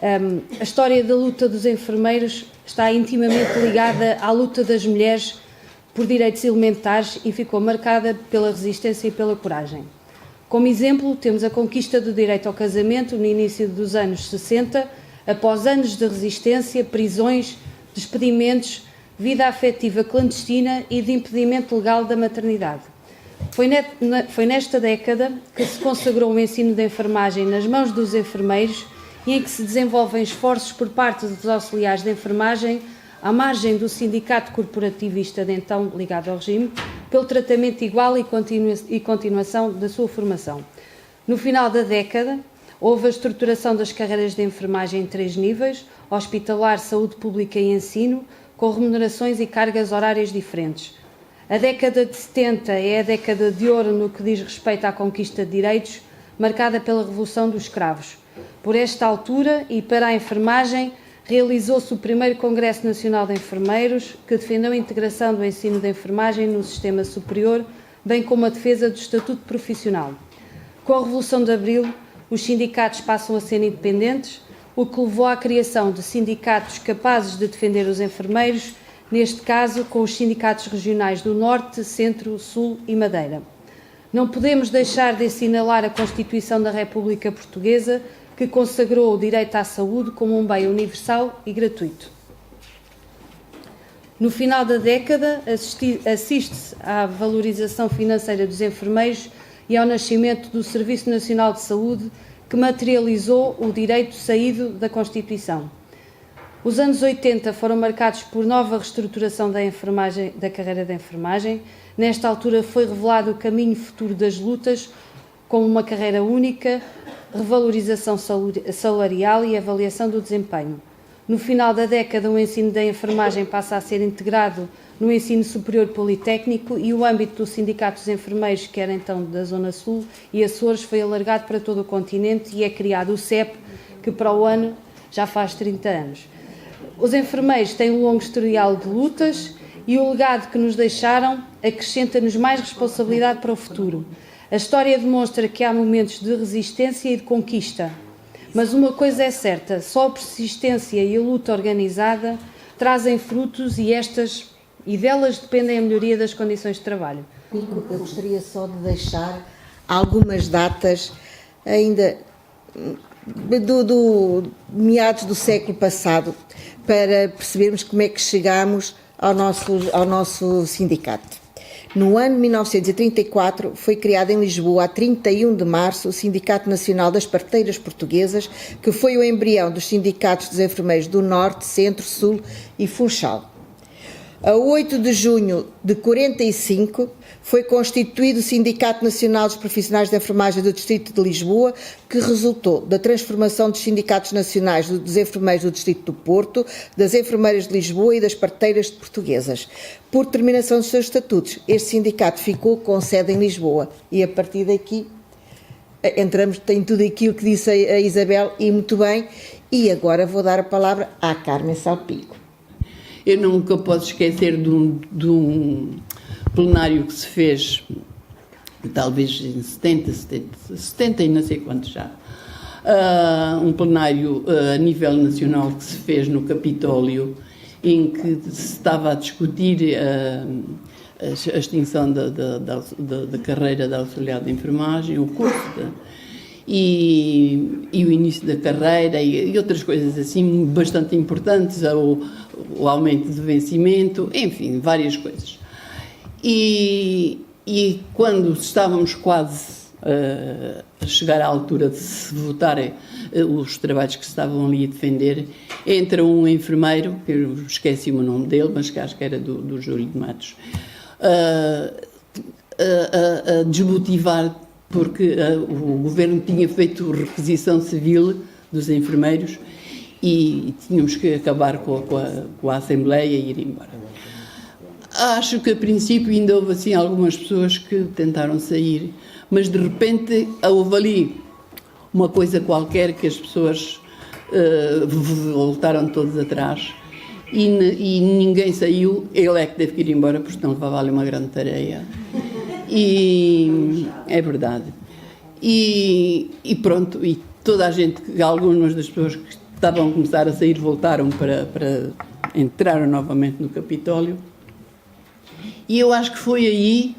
A história da luta dos enfermeiros está intimamente ligada à luta das mulheres por direitos elementares e ficou marcada pela resistência e pela coragem. Como exemplo, temos a conquista do direito ao casamento no início dos anos 60, após anos de resistência, prisões, despedimentos, vida afetiva clandestina e de impedimento legal da maternidade. Foi nesta década que se consagrou o ensino de enfermagem nas mãos dos enfermeiros e em que se desenvolvem esforços por parte dos auxiliares de enfermagem, à margem do sindicato corporativista de então ligado ao regime, pelo tratamento igual e continuação da sua formação. No final da década, houve a estruturação das carreiras de enfermagem em 3 níveis: hospitalar, saúde pública e ensino, com remunerações e cargas horárias diferentes. A década de 70 é a década de ouro no que diz respeito à conquista de direitos, marcada pela Revolução dos Escravos. Por esta altura, e para a enfermagem, realizou-se o primeiro Congresso Nacional de Enfermeiros, que defendeu a integração do ensino de enfermagem no sistema superior, bem como a defesa do estatuto profissional. Com a Revolução de Abril, os sindicatos passam a ser independentes, o que levou à criação de sindicatos capazes de defender os enfermeiros, neste caso com os sindicatos regionais do Norte, Centro, Sul e Madeira. Não podemos deixar de assinalar a Constituição da República Portuguesa, que consagrou o direito à saúde como um bem universal e gratuito. No final da década, assiste-se à valorização financeira dos enfermeiros e ao nascimento do Serviço Nacional de Saúde, que materializou o direito saído da Constituição. Os anos 80 foram marcados por nova reestruturação da carreira de enfermagem. Nesta altura foi revelado o caminho futuro das lutas, como uma carreira única, revalorização salarial e avaliação do desempenho. No final da década, o ensino da enfermagem passa a ser integrado no ensino superior politécnico e o âmbito dos sindicatos enfermeiros, que era então da Zona Sul e Açores, foi alargado para todo o continente e é criado o CEP, que para o ano já faz 30 anos. Os enfermeiros têm um longo historial de lutas e o legado que nos deixaram acrescenta-nos mais responsabilidade para o futuro. A história demonstra que há momentos de resistência e de conquista, mas uma coisa é certa: só a persistência e a luta organizada trazem frutos e delas dependem a melhoria das condições de trabalho. Eu gostaria só de deixar algumas datas ainda do meados do século passado, para percebermos como é que chegamos ao nosso sindicato. No ano de 1934, foi criado em Lisboa, a 31 de março, o Sindicato Nacional das Parteiras Portuguesas, que foi o embrião dos sindicatos dos enfermeiros do Norte, Centro, Sul e Funchal. A 8 de junho de 45, foi constituído o Sindicato Nacional dos Profissionais de Enfermagem do Distrito de Lisboa, que resultou da transformação dos sindicatos nacionais dos enfermeiros do Distrito do Porto, das enfermeiras de Lisboa e das parteiras portuguesas. Por terminação dos seus estatutos, este sindicato ficou com sede em Lisboa e a partir daqui entramos em tudo aquilo que disse a Isabel, e muito bem, e agora vou dar a palavra à Carmen Salpico. Eu nunca posso esquecer de um plenário que se fez, talvez em 70 e não sei quanto já, um plenário a nível nacional que se fez no Capitólio, em que se estava a discutir a extinção da carreira de auxiliar de enfermagem, o curso e o início da carreira e outras coisas assim bastante importantes, o aumento de vencimento, enfim, várias coisas. E quando estávamos quase a chegar à altura de se votarem os trabalhos que se estavam ali a defender, entra um enfermeiro, que eu esqueci o nome dele, mas que acho que era do Júlio de Matos, a desmotivar, porque o governo tinha feito requisição civil dos enfermeiros e tínhamos que acabar com a Assembleia e ir embora. Acho que a princípio ainda houve assim algumas pessoas que tentaram sair, mas de repente houve ali uma coisa qualquer que as pessoas voltaram todos atrás e ninguém saiu. Ele é que teve que ir embora, porque senão levava ali uma grande tarefa. E é verdade. E pronto, e toda a gente, algumas das pessoas que estavam a começar a sair, voltaram para entraram novamente no Capitólio. E eu acho que foi aí,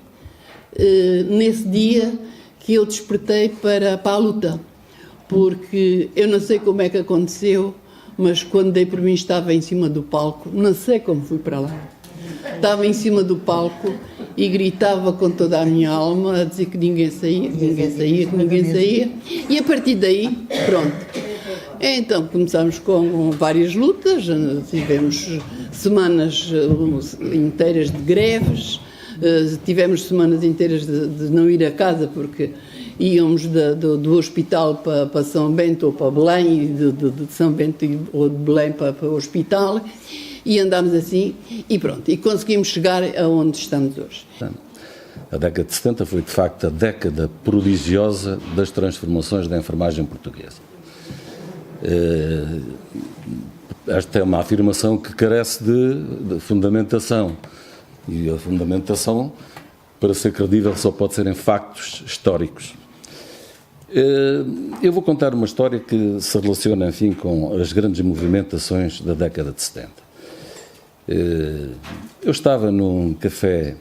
nesse dia, que eu despertei para a luta. Porque eu não sei como é que aconteceu, mas quando dei por mim estava em cima do palco, não sei como fui para lá. Estava em cima do palco e gritava com toda a minha alma a dizer que ninguém saía, ninguém saía. E a partir daí, pronto. Então começámos com várias lutas, tivemos semanas inteiras de greves, tivemos semanas inteiras de não ir a casa porque íamos do hospital para São Bento ou para Belém, de São Bento ou de Belém para o hospital, e andámos assim e pronto, e conseguimos chegar aonde estamos hoje. A década de 70 foi, de facto, a década prodigiosa das transformações da enfermagem portuguesa. Esta é uma afirmação que carece de fundamentação, e a fundamentação, para ser credível, só pode ser em factos históricos. Eu vou contar uma história que se relaciona, enfim, com as grandes movimentações da década de 70. Eu estava num café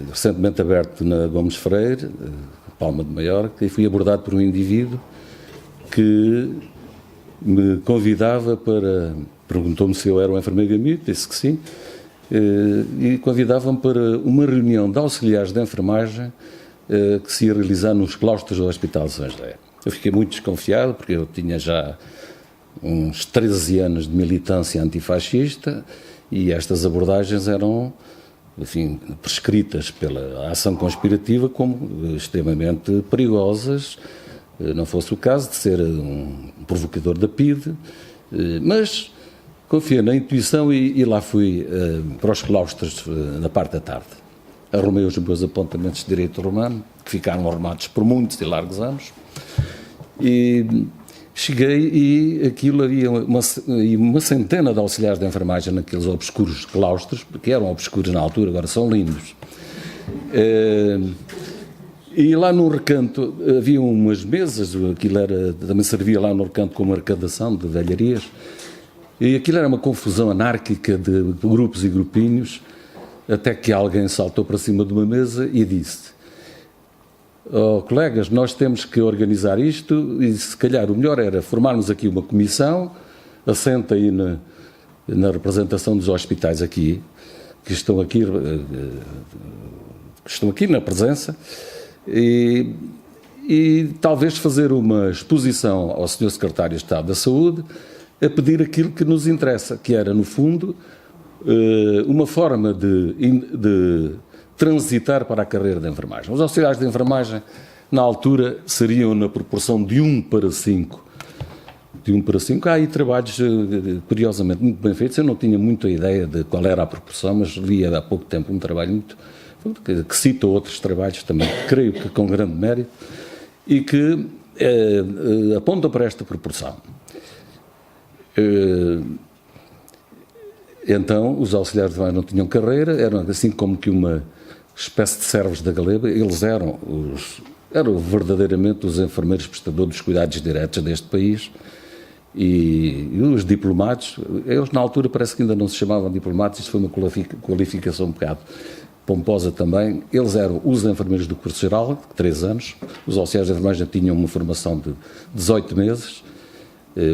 recentemente aberto na Gomes Freire, Palma de Maiorca, e fui abordado por um indivíduo que me convidava para... Perguntou-me se eu era um enfermeiro amigo, disse que sim, e convidava-me para uma reunião de auxiliares de enfermagem que se ia realizar nos claustros do Hospital de São José. Eu fiquei muito desconfiado, porque eu tinha já uns 13 anos de militância antifascista e estas abordagens eram, enfim, prescritas pela ação conspirativa como extremamente perigosas, não fosse o caso de ser um provocador da PIDE, mas confiei na intuição e lá fui para os claustros na parte da tarde. Arrumei os meus apontamentos de direito romano, que ficaram arrumados por muitos e largos anos, e cheguei e aquilo havia uma centena de auxiliares de enfermagem naqueles obscuros claustros, porque eram obscuros na altura, agora são lindos. E lá no recanto havia umas mesas, aquilo também servia lá no recanto como arrecadação de velharias, e aquilo era uma confusão anárquica de grupos e grupinhos, até que alguém saltou para cima de uma mesa e disse: "Oh, colegas, nós temos que organizar isto e se calhar o melhor era formarmos aqui uma comissão, assenta aí na representação dos hospitais aqui, que estão aqui na presença, e talvez fazer uma exposição ao Sr. Secretário de Estado da Saúde a pedir aquilo que nos interessa, que era, no fundo, uma forma de transitar para a carreira de enfermagem. Os auxiliares de enfermagem, na altura, seriam na proporção de 1 para 5. De 1 para 5. Há aí trabalhos, curiosamente, muito bem feitos. Eu não tinha muita ideia de qual era a proporção, mas vi há pouco tempo um trabalho muito... que cita outros trabalhos também, creio que com grande mérito, e que apontam para esta proporção. Então, os auxiliares de enfermagem não tinham carreira, eram assim como que uma espécie de servos da galeba, eles eram verdadeiramente os enfermeiros prestadores dos cuidados diretos deste país, e os diplomados, eles na altura parece que ainda não se chamavam diplomados, isto foi uma qualificação um bocado pomposa também, eles eram os enfermeiros do curso geral, de 3 anos, os auxiliares de enfermagem tinham uma formação de 18 meses,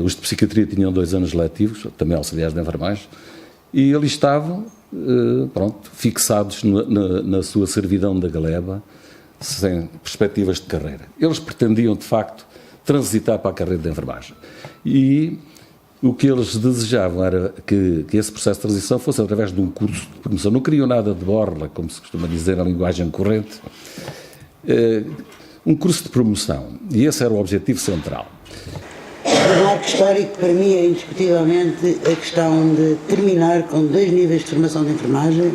os de psiquiatria tinham 2 anos letivos, também auxiliares de enfermagem, e ali estavam, fixados na sua servidão da galeba, sem perspectivas de carreira. Eles pretendiam, de facto, transitar para a carreira de enfermagem. E o que eles desejavam era que esse processo de transição fosse através de um curso de promoção. Não queriam nada de borla, como se costuma dizer na linguagem corrente, um curso de promoção. E esse era o objetivo central. O marco histórico, para mim, é indiscutivelmente a questão de terminar com 2 níveis de formação de enfermagem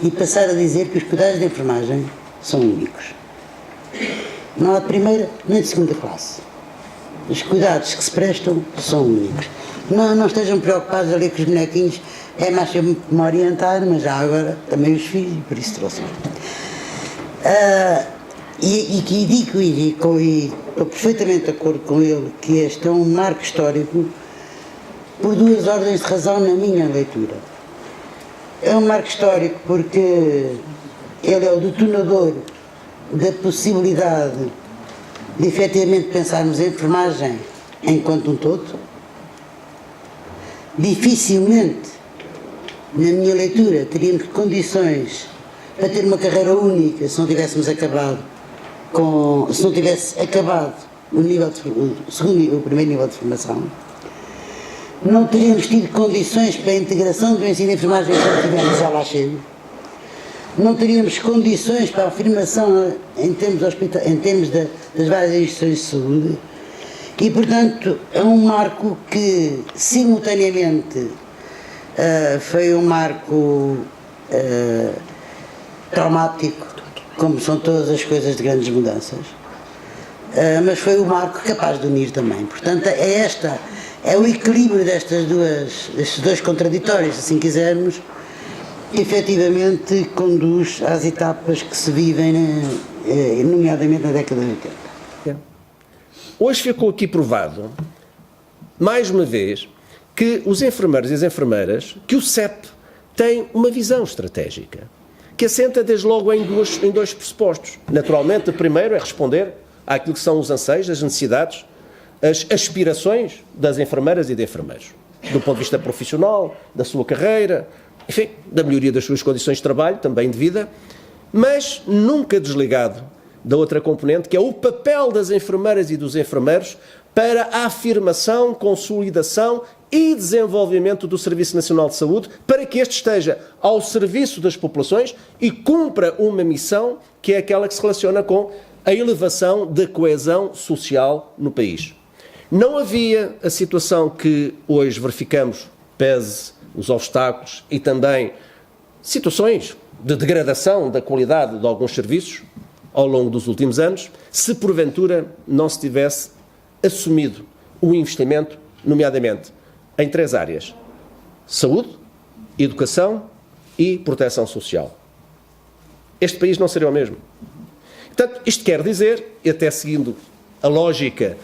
e passar a dizer que os cuidados de enfermagem são únicos. Não há de primeira nem de segunda classe. Os cuidados que se prestam são únicos. Não estejam preocupados ali com os bonequinhos, é mais eu me orientar, mas já agora também os fiz e por isso trouxe. E estou perfeitamente de acordo com ele que este é um marco histórico por duas ordens de razão na minha leitura. É um marco histórico porque ele é o detonador da possibilidade de efetivamente pensarmos a enfermagem enquanto um todo. Dificilmente, na minha leitura, teríamos condições para ter uma carreira única se não tivesse acabado o primeiro nível de formação. Não teríamos tido condições para a integração do ensino de enfermagem que tivemos já lá cheio. Não teríamos condições para a afirmação em termos das várias instituições de saúde. E, portanto, é um marco que, simultaneamente, foi um marco traumático, como são todas as coisas de grandes mudanças, mas foi um marco capaz de unir também. Portanto, é o equilíbrio destes dois contraditórios, se assim quisermos, que efetivamente conduz às etapas que se vivem, nomeadamente na década de 80. Hoje ficou aqui provado, mais uma vez, que os enfermeiros e as enfermeiras, que o CEP tem uma visão estratégica, que assenta desde logo em dois pressupostos. Naturalmente, o primeiro é responder àquilo que são os anseios, as necessidades, as aspirações das enfermeiras e de enfermeiros, do ponto de vista profissional, da sua carreira, enfim, da melhoria das suas condições de trabalho, também de vida, mas nunca desligado da outra componente, que é o papel das enfermeiras e dos enfermeiros para a afirmação, consolidação e desenvolvimento do Serviço Nacional de Saúde, para que este esteja ao serviço das populações e cumpra uma missão que é aquela que se relaciona com a elevação da coesão social no país. Não havia a situação que hoje verificamos, pese os obstáculos e também situações de degradação da qualidade de alguns serviços ao longo dos últimos anos, se porventura não se tivesse assumido o investimento, nomeadamente em 3 áreas: saúde, educação e proteção social. Este país não seria o mesmo. Portanto, isto quer dizer, e até seguindo a lógica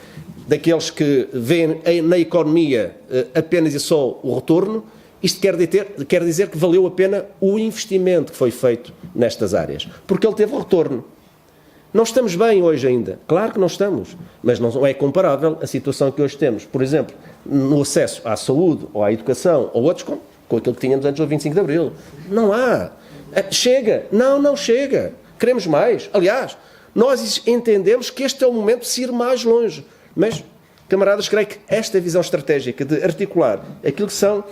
daqueles que veem na economia apenas e só o retorno, isto quer dizer que valeu a pena o investimento que foi feito nestas áreas, porque ele teve retorno. Não estamos bem hoje ainda, claro que não estamos, mas não é comparável a situação que hoje temos, por exemplo, no acesso à saúde ou à educação ou outros com aquilo que tínhamos antes do 25 de Abril. Não há. Chega. Não chega. Queremos mais. Aliás, nós entendemos que este é o momento de se ir mais longe. Mas, camaradas, creio que esta visão estratégica de articular aquilo que são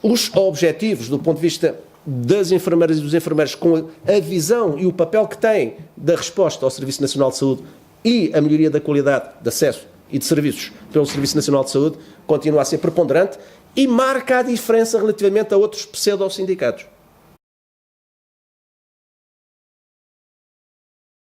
os objetivos do ponto de vista das enfermeiras e dos enfermeiros com a visão e o papel que têm da resposta ao Serviço Nacional de Saúde e a melhoria da qualidade de acesso e de serviços pelo Serviço Nacional de Saúde continua a ser preponderante e marca a diferença relativamente a outros pseudo-sindicatos.